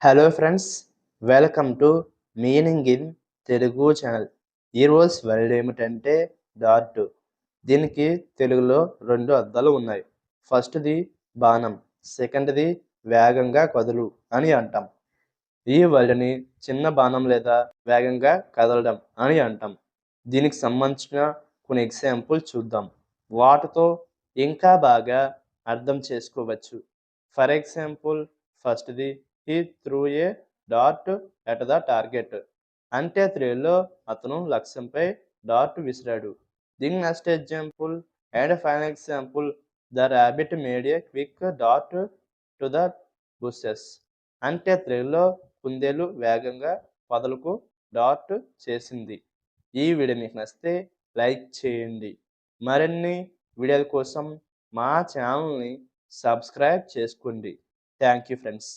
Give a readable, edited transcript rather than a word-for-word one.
Hello friends, welcome to meaning in Telugu channel. ఈరోజు word ఏమిటంటే dot. దీనికి తెలుగులో రెండు అర్థాలు ఉన్నాయి. ఫస్ట్ది బాణం, సెకండ్ది వేగంగా కదులు అని అంటాం. ఈ వర్డ్ని చిన్న బాణం లేదా వేగంగా కదలడం అని అంటాం. దీనికి సంబంధించిన కొన్ని ఎగ్జాంపుల్ చూద్దాం. వాటితో ఇంకా బాగా అర్థం చేసుకోవచ్చు. ఫర్ ఎగ్జాంపుల్, ఫస్ట్ది he through A dot at the target. అంటే త్రీలో అతను లక్ష్యంపై డాట్ విసిరాడు. దీని next example and final example, the rabbit made A quick dot to the bushes. అంటే త్రీలో కుందేలు వేగంగా పొదలకు డాట్ చేసింది. ఈ వీడియో మీకు నచ్చితే లైక్ చేయండి. మరిన్ని వీడియోల కోసం మా ఛానల్ని సబ్స్క్రైబ్ చేసుకోండి. Thank you friends.